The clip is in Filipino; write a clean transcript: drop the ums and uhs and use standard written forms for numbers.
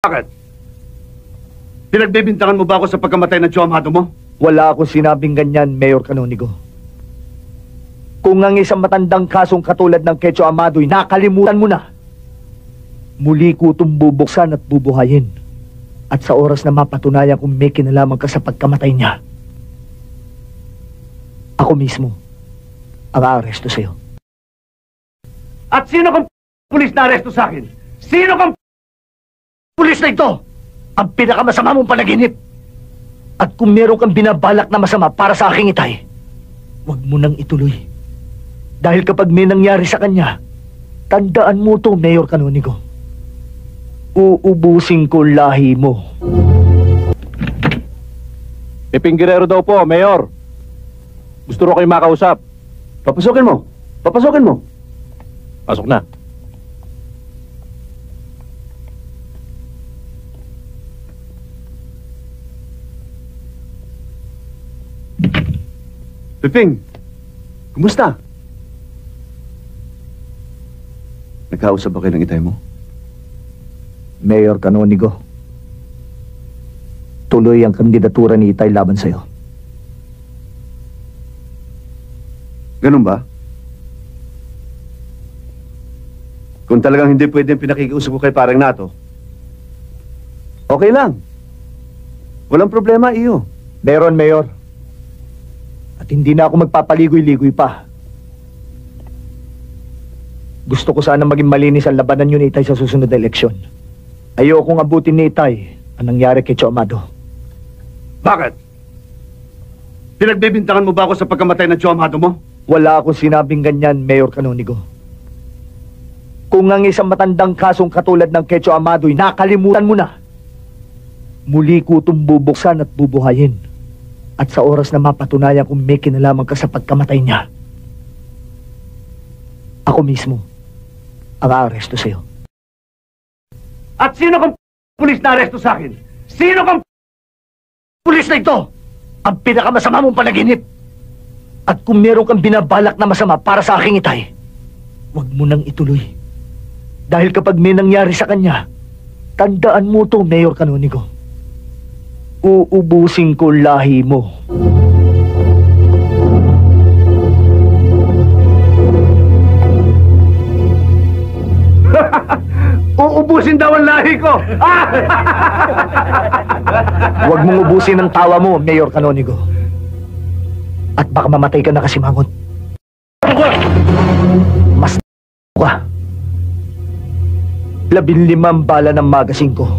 Bakit? Pinagbibintangan mo ba ako sa pagkamatay ng Joe Amado mo? Wala akong sinabing ganyan, Mayor Canonigo. Kung ang isang matandang kasong katulad ng Quecho Amado'y nakalimutan mo na, muli ko itong bubuksan at bubuhayin. At sa oras na mapatunayan kung may kinalaman ka sa pagkamatay niya, ako mismo ang aaresto sa'yo. At sino kang pulis na aresto sa akin? Sino kang pulis na ito? Ang pinakamasama mong panaginip. At kung meron kang binabalak na masama para sa aking itay, huwag mo nang ituloy. Dahil kapag may nangyari sa kanya, tandaan mo to, Mayor Canonigo. Uubusin ko lahi mo. Piping Guerrero daw po, Mayor. Gusto ro kayo makausap. Papasukin mo. Papasukin mo. Pasok na. Piping, kumusta? Nagkausap ba kayo ng itay mo? Mayor Canonigo, tuloy ang kandidatura ni Itay laban sa'yo. Ganun ba? Kung talagang hindi pwedeng pinakikiusap ko kay parang Nato, okay lang. Walang problema, iyo. Meron, Mayor. At hindi na ako magpapaligoy-ligoy pa. Gusto ko sana maging malinis ang labanan yun ni Itay sa susunod na eleksyon. Ayokong abutin ni Itay ang nangyari kay Joe Amado. Bakit? Pinagbibintangan mo ba ako sa pagkamatay ng Joe Amado mo? Wala akong sinabing ganyan, Mayor Canonigo. Kung ang isang matandang kasong katulad ng Quecho Amado'y nakalimutan mo na, muli ko itong bubuksan at bubuhayin. At sa oras na mapatunayan kung may kinalaman ka sa pagkamatay niya, ako mismo ang aaresto sa'yo. At sino kang pulis na aresto sa akin? Sino kang pulis na ito? Ang pinakamasama mong panaginip. At kung meron kang binabalak na masama para sa aking itay, huwag mo nang ituloy. Dahil kapag may nangyari sa kanya, tandaan mo to, Mayor Canonigo. Uubusin ko lahi mo. Uubusin daw ang lahi ko! Huwag mong ubusin ang tawa mo, Mayor Canonigo. At baka mamatay ka na kasimangot. Mas ka. 15 bala ng magasin ko.